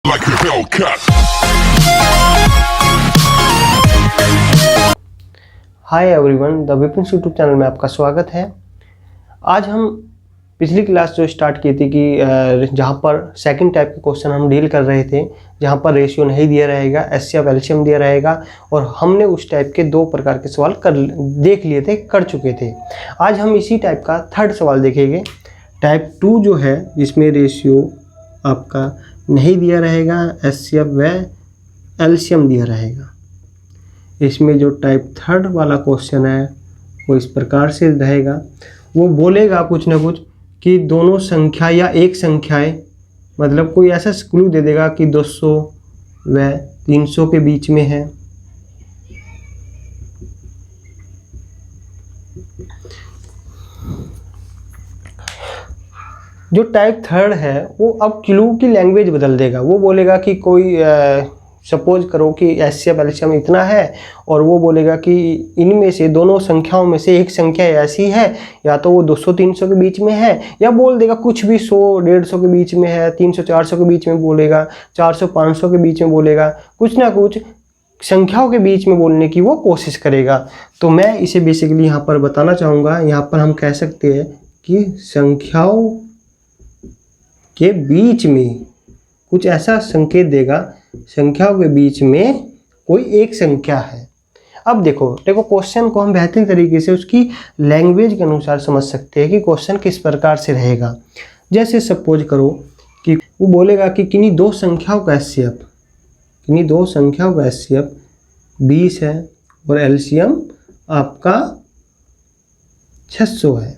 like a Hellcat. Hi everyone, the Vipin YouTube channel में आपका स्वागत है। आज हम पिछली क्लास जो स्टार्ट की थी कि जहाँ पर सेकंड टाइप के क्वेश्चन हम डील कर रहे थे, जहाँ पर रेशियो नहीं दिया रहेगा, एचसीएफ एलसीएम दिया रहेगा, और हमने उस टाइप के दो प्रकार के सवाल देख लिए थे, कर चुके थे। आज हम इसी टाइप का थर्ड सवाल देखेंगे, टाइप 2 जो है, जिसमें रेशियो आपका नहीं दिया रहेगा, एचसीएफ व एलसीएम दिया रहेगा। इसमें जो टाइप थर्ड वाला क्वेश्चन है वो इस प्रकार से रहेगा। वो बोलेगा कुछ ना कुछ कि दोनों संख्या या एक संख्याएं, मतलब कोई ऐसा क्लू दे देगा कि 200 व 300 के बीच में है। जो टाइप थर्ड है वो अब क्लू की लैंग्वेज बदल देगा। वो बोलेगा कि कोई सपोज करो कि एचसीएफ एलसीएम इतना है, और वो बोलेगा कि इनमें से दोनों संख्याओं में से एक संख्या ऐसी है, या तो वो 200-300 के बीच में है, या बोल देगा कुछ भी 100-150 के बीच में है, 300-400 के बीच में बोलेगा, 400-500 के बीच में बोलेगा, कुछ ना कुछ संख्याओं के बीच में बोलने की वो कोशिश करेगा। तो मैं इसे बेसिकली यहाँ पर बताना चाहूँगा। यहाँ पर हम कह सकते हैं कि संख्याओं के बीच में कुछ ऐसा संकेत देगा, संख्याओं के बीच में कोई एक संख्या है। अब देखो क्वेश्चन को हम बेहतरीन तरीके से उसकी लैंग्वेज के अनुसार समझ सकते हैं कि क्वेश्चन किस प्रकार से रहेगा। जैसे सपोज करो कि वो बोलेगा कि किन्हीं दो संख्याओं का एचसीएफ 20 है और एलसीएम आपका 600 है।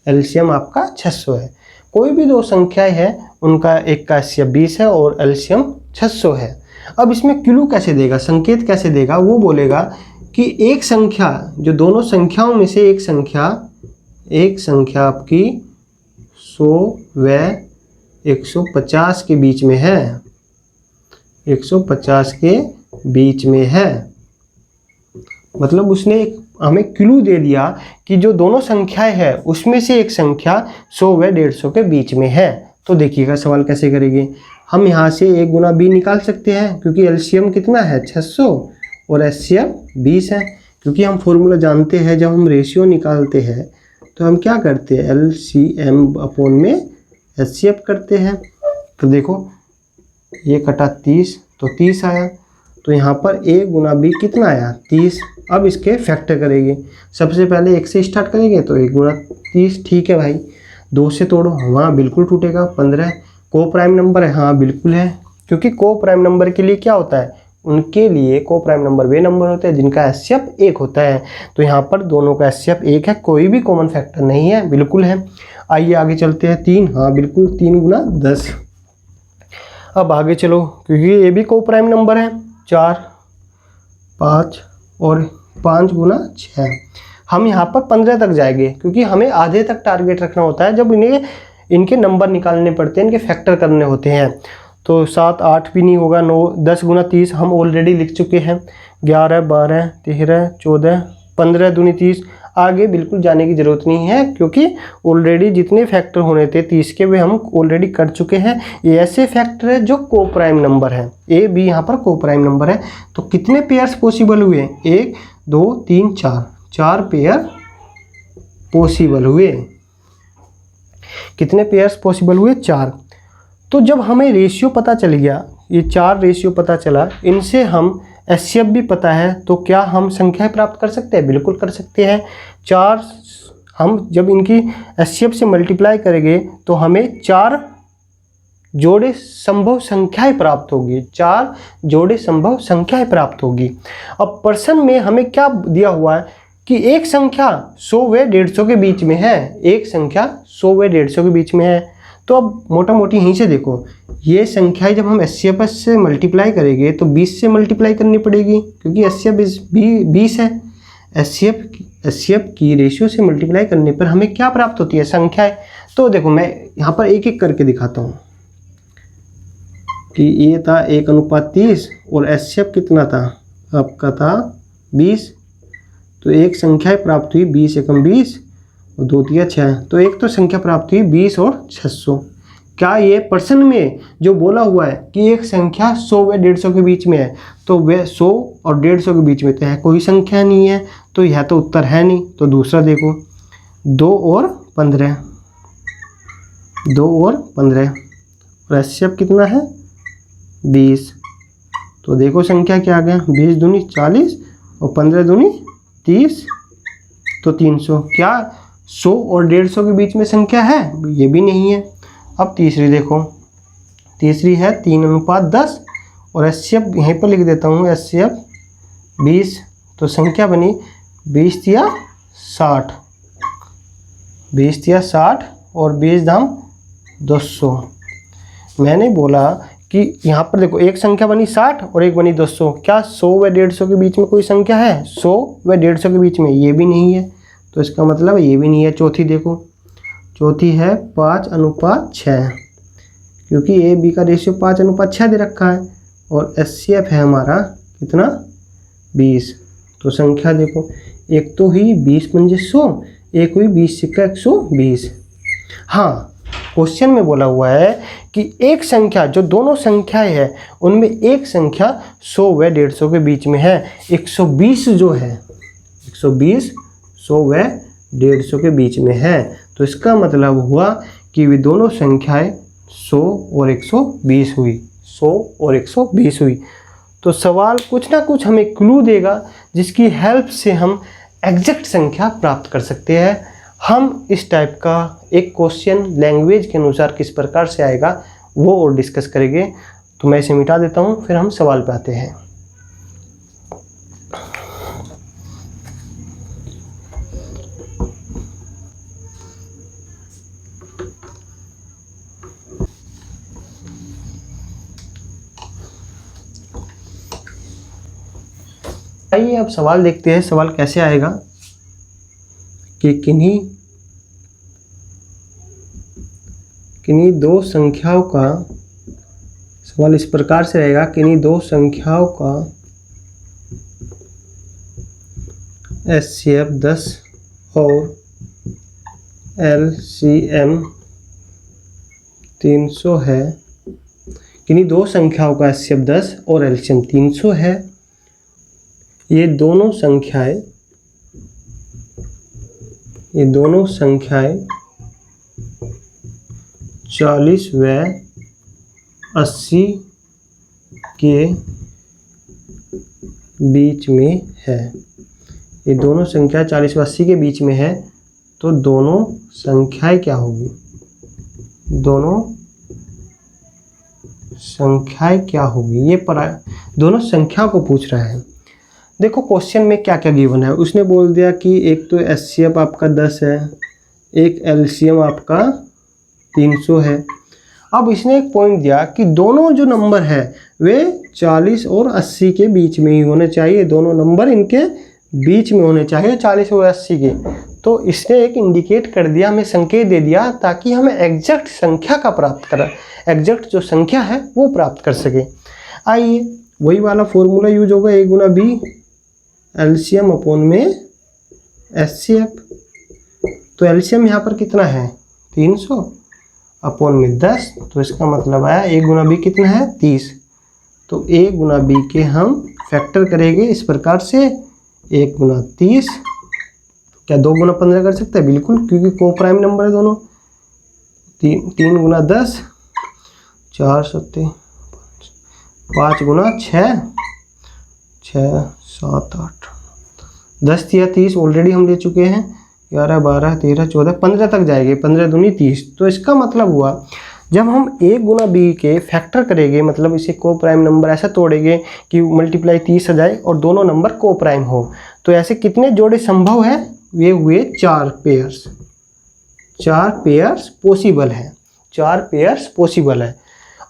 एलसीएम आपका 600 है। कोई भी दो संख्याएं हैं, उनका एक का एचसीएफ 20 है और एलसीएम 600 है। अब इसमें क्लू कैसे देगा, संकेत कैसे देगा? वो बोलेगा कि एक संख्या, जो दोनों संख्याओं में से एक संख्या आपकी 100 व 150 के बीच में है, 150 के बीच में है। मतलब उसने एक हमें क्लू दे दिया कि जो दोनों संख्याएं हैं उसमें से एक संख्या 100 व 150 के बीच में है। तो देखिएगा सवाल कैसे करेंगे। हम यहाँ से a गुना b निकाल सकते हैं, क्योंकि एलसीएम कितना है 600 और एचसीएफ 20 है। क्योंकि हम फॉर्मूला जानते हैं, जब हम रेशियो निकालते हैं तो हम क्या करते हैं, एलसीएम अपॉन में एचसीएफ करते हैं। तो देखो ये कटा 30 तो 30 आया, तो यहाँ पर a गुना b कितना आया 30। अब इसके फैक्टर करेंगे। सबसे पहले 1 से स्टार्ट करेंगे तो 1 गुना 30, ठीक है भाई। 2 से तोड़ो, हाँ बिल्कुल टूटेगा। 15 को प्राइम नंबर है, हाँ बिल्कुल है, क्योंकि को प्राइम नंबर के लिए क्या होता है, उनके लिए को प्राइम नंबर वे नंबर होते हैं जिनका एचसीएफ 1 होता है। तो यहाँ पर दोनों का एचसीएफ 1 है, कोई भी कॉमन फैक्टर नहीं है, बिल्कुल है। आइए आगे चलते हैं। 3, हाँ बिल्कुल, 3 गुना 10। अब आगे चलो, क्योंकि ये भी को प्राइम नंबर है। 4, 5 और 5 गुना 6। हम यहाँ पर 15 तक जाएंगे, क्योंकि हमें आधे तक टारगेट रखना होता है जब इनके नंबर निकालने पड़ते हैं, इनके फैक्टर करने होते हैं। तो 7, 8 भी नहीं होगा। 9, 10 गुना 30 हम ऑलरेडी लिख चुके हैं। 11, 12, 13, 14, 15 दूनी 30। आगे बिल्कुल जाने की ज़रूरत नहीं है, क्योंकि ऑलरेडी जितने फैक्टर होने थे 30 के वे हम ऑलरेडी कर चुके हैं। ये ऐसे फैक्टर है जो को प्राइम नंबर है, ए बी यहाँ पर को प्राइम नंबर है। तो कितने पेयर्स पॉसिबल हुए, 1, 2, 3, 4 पेयर पॉसिबल हुए। कितने पेयर्स पॉसिबल हुए, 4। तो जब हमें रेशियो पता चल गया, ये 4 रेशियो पता चला, इनसे हम एचसीएफ भी पता है, तो क्या हम संख्याएं प्राप्त कर सकते हैं? बिल्कुल कर सकते हैं। 4 हम जब इनकी एचसीएफ से मल्टीप्लाई करेंगे तो हमें 4 जोड़े संभव संख्याएं प्राप्त होगी, 4 जोड़े संभव संख्याएं प्राप्त होगी। अब प्रश्न में हमें क्या दिया हुआ है कि एक संख्या 100 व 150 के बीच में है, एक संख्या 100 व 150 के बीच में है। तो अब मोटा मोटी यहीं से देखो, ये संख्याएं जब हम एचसीएफ से मल्टीप्लाई करेंगे तो 20 से मल्टीप्लाई करनी पड़ेगी, क्योंकि एचसीएफ 20 है। एचसीएफ की रेशियो से मल्टीप्लाई करने पर हमें क्या प्राप्त होती है, संख्याएं। तो देखो मैं यहाँ पर एक एक करके दिखाता हूँ कि ये था 1:30 और एचसीएफ कितना था, आपका था 20। तो एक संख्या प्राप्त हुई 20 एकम 20 और 2 तिया 6। तो एक तो संख्या प्राप्त हुई 20 और 600। क्या ये प्रश्न में जो बोला हुआ है कि एक संख्या 100 व 150 के बीच में है, तो वह 100 और 150 के बीच में तो है कोई संख्या नहीं है, तो यह तो उत्तर है नहीं। तो दूसरा देखो 2 और 15, 2 और 15 और HCF कितना है 20। तो देखो संख्या क्या आ गया, 20 दूनी 40 और 15 दूनी 30, तो 300। क्या 100 और 150 के बीच में संख्या है, ये भी नहीं है। अब तीसरी देखो, तीसरी है 3:10 और HCF यहीं पर लिख देता हूँ, HCF 20। तो संख्या बनी 20 तिया 60, 20 तिया 60 और 20 दाम 200। मैंने बोला कि यहाँ पर देखो एक संख्या बनी 60 और एक बनी 200। क्या 100 व 150 के बीच में कोई संख्या है, 100 व 150 के बीच में, ये भी नहीं है। तो इसका मतलब ये भी नहीं है। चौथी देखो, चौथी है 5:6, क्योंकि ए बी का रेशियो 5:6 दे रखा है और HCF है हमारा कितना 20। तो संख्या देखो, एक तो हुई 20 पंजे 100, एक हुई 20 सिक्का 120। हाँ, क्वेश्चन में बोला हुआ है कि एक संख्या, जो दोनों संख्याएं हैं उनमें एक संख्या 100 व 150 के बीच में है। 120 जो है 120 100 व 150 के बीच में है। तो इसका मतलब हुआ कि वे दोनों संख्याएं 100 और 120 हुई, 100 और 120 हुई। तो सवाल कुछ ना कुछ हमें क्लू देगा जिसकी हेल्प से हम एग्जैक्ट संख्या प्राप्त कर सकते हैं। हम इस टाइप का एक क्वेश्चन लैंग्वेज के अनुसार किस प्रकार से आएगा वो और डिस्कस करेंगे। तो मैं इसे मिटा देता हूँ, फिर हम सवाल पे आते हैं। आइए अब सवाल देखते हैं। सवाल कैसे आएगा कि किन्हीं दो संख्याओं का, सवाल इस प्रकार से रहेगा, किन्हीं दो संख्याओं का HCF 10 और LCM 300 है। किन्हीं दो संख्याओं का HCF 10 और LCM 300 है। ये दोनों संख्याएं 40 व 80 के बीच में है। ये दोनों संख्या 40 व 80 के बीच में है। तो दोनों संख्याएं क्या होगी, दोनों संख्याएं क्या होगी, ये दोनों संख्या को पूछ रहा है। देखो क्वेश्चन में क्या क्या गिवन है। उसने बोल दिया कि एक तो HCF आपका 10 है, एक LCM आपका 300 है। अब इसने एक पॉइंट दिया कि दोनों जो नंबर है वे 40 और 80 के बीच में ही होने चाहिए। दोनों नंबर इनके बीच में होने चाहिए 40 और 80 के। तो इसने एक इंडिकेट कर दिया, हमें संकेत दे दिया ताकि हमें एग्जैक्ट संख्या का प्राप्त करें, एग्जैक्ट जो संख्या है वो प्राप्त कर सके। आइए वही वाला फॉर्मूला यूज होगा, A Guna B LCM upon में HCF। तो LCM यहाँ पर कितना है 300 अपॉन में 10। तो इसका मतलब आया A गुना B कितना है 30। तो A गुना B के हम फैक्टर करेंगे इस प्रकार से, 1 गुना 30, क्या 2 गुना 15 कर सकते हैं, बिल्कुल, क्योंकि को प्राइम नंबर है दोनों। 3 गुना 10, 4 7 5 गुना 6 6 7 8, 10 या 30 ऑलरेडी हम ले चुके हैं, 11 12 13 14 15 तक जाएंगे, 15 दूनी 30। तो इसका मतलब हुआ जब हम A गुना B के फैक्टर करेंगे, मतलब इसे को प्राइम नंबर ऐसा तोड़ेंगे कि मल्टीप्लाई 30 आ जाए और दोनों नंबर को प्राइम हो, तो ऐसे कितने जोड़े संभव है, ये हुए 4 पेयर्स। 4 पेयर्स पॉसिबल है, 4 पेयर्स पॉसिबल है।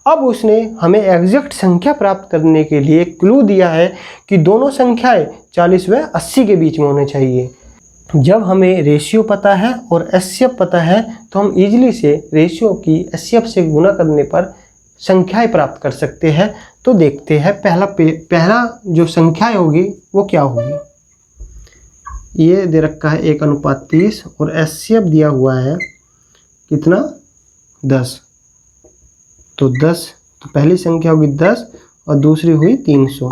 अब उसने हमें एग्जैक्ट संख्या प्राप्त करने के लिए क्लू दिया है कि दोनों संख्याएं 40 व 80 के बीच में होने चाहिए। जब हमें रेशियो पता है और HCF पता है तो हम इजीली से रेशियो की HCF से गुना करने पर संख्याएं प्राप्त कर सकते हैं। तो देखते हैं पहला जो संख्याएं होगी वो क्या होगी। ये दे रखा है 1:30 और HCF दिया हुआ है कितना 10। तो 10, तो पहली संख्या होगी 10 और दूसरी हुई 300।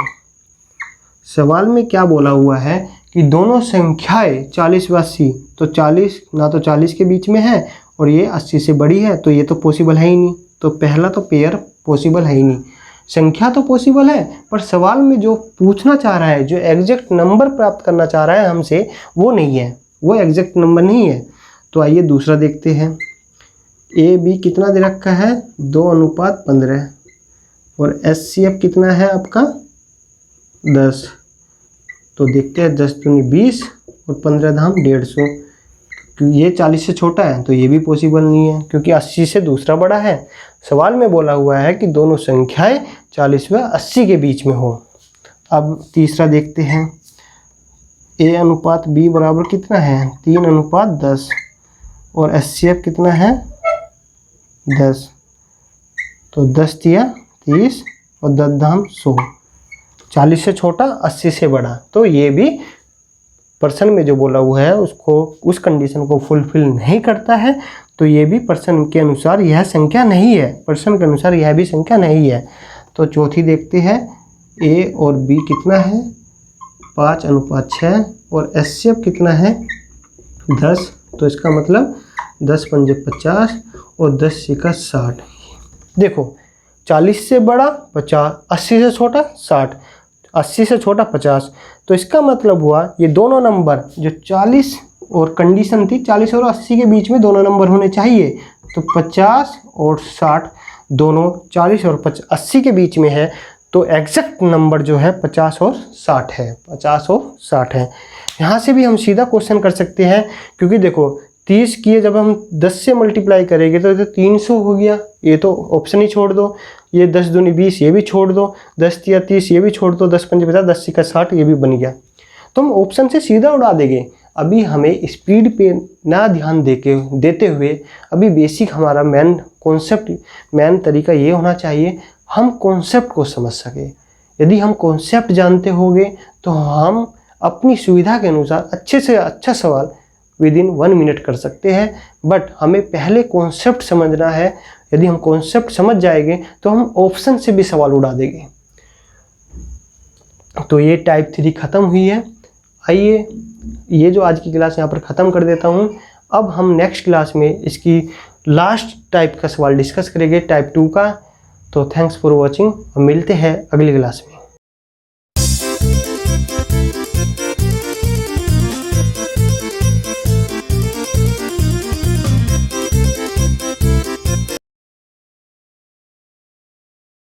सवाल में क्या बोला हुआ है कि दोनों संख्याएं 40 व 80, तो 40 ना तो 40 के बीच में है और ये 80 से बड़ी है, तो ये तो पॉसिबल है ही नहीं। तो पहला तो पेयर पॉसिबल है ही नहीं। संख्या तो पॉसिबल है, पर सवाल में जो पूछना चाह रहा है, जो एग्जैक्ट नंबर प्राप्त करना चाह रहा है हमसे, वो नहीं है, वो एग्जैक्ट नंबर नहीं है। तो आइए दूसरा देखते हैं। ए बी कितना दे रखा है, 2:15 और HCF कितना है आपका 10। तो देखते हैं 10 दूनी 20 और 15 धाम 150। ये 40 से छोटा है तो ये भी पॉसिबल नहीं है, क्योंकि 80 से दूसरा बड़ा है। सवाल में बोला हुआ है कि दोनों संख्याएं 40 व 80 के बीच में हो। अब तीसरा देखते हैं। A अनुपात B बराबर कितना है, 3:10 और HCF कितना है 10। तो 10 तिया 30 और 10 धाम 100। 40 से छोटा 80 से बड़ा, तो ये भी पर्सन में जो बोला हुआ है उसको, उस कंडीशन को फुलफिल नहीं करता है। तो ये भी पर्सन के अनुसार यह संख्या नहीं है, पर्सन के अनुसार यह भी संख्या नहीं है। तो चौथी देखते हैं। A और B कितना है, 5:6 और HCF कितना है 10। तो इसका मतलब 10 पंजे 50 और 10 छक्का 60। देखो 40 से बड़ा 50, 80 से छोटा 60, 80 से छोटा 50। तो इसका मतलब हुआ ये दोनों नंबर जो 40 और कंडीशन थी 40 और 80 के बीच में दोनों नंबर होने चाहिए। तो 50 और 60 दोनों 40 और 80 के बीच में है। तो एग्जैक्ट नंबर जो है 50 और 60 है, 50 और 60 है। यहाँ से भी हम सीधा क्वेश्चन कर सकते हैं, क्योंकि देखो 30 किए जब हम 10 से मल्टीप्लाई करेंगे तो ये 300 हो गया। ये तो ऑप्शन ही छोड़ दो। ये 10 दूनी 20 ये भी छोड़ दो, 10 तिया 30 ये भी छोड़ दो, 10 पंजे 50, 10 छक्का 60 ये भी बन गया। तो हम ऑप्शन से सीधा उड़ा देंगे। अभी हमें स्पीड पे ना ध्यान देते हुए अभी बेसिक हमारा मेन कॉन्सेप्ट, मेन तरीका ये होना चाहिए हम कॉन्सेप्ट को समझ सके। यदि हम कॉन्सेप्ट जानते होंगे तो हम अपनी सुविधा के अनुसार अच्छे से अच्छा सवाल विदिन 1 मिनट कर सकते हैं। बट हमें पहले कॉन्सेप्ट समझना है। यदि हम कॉन्सेप्ट समझ जाएंगे तो हम ऑप्शन से भी सवाल उड़ा देंगे। तो ये टाइप 3 ख़त्म हुई है। आइए ये जो आज की क्लास यहाँ पर ख़त्म कर देता हूँ। अब हम नेक्स्ट क्लास में इसकी लास्ट टाइप का सवाल डिस्कस करेंगे, टाइप 2 का। तो थैंक्स फॉर वॉचिंग और मिलते हैं अगली क्लास में।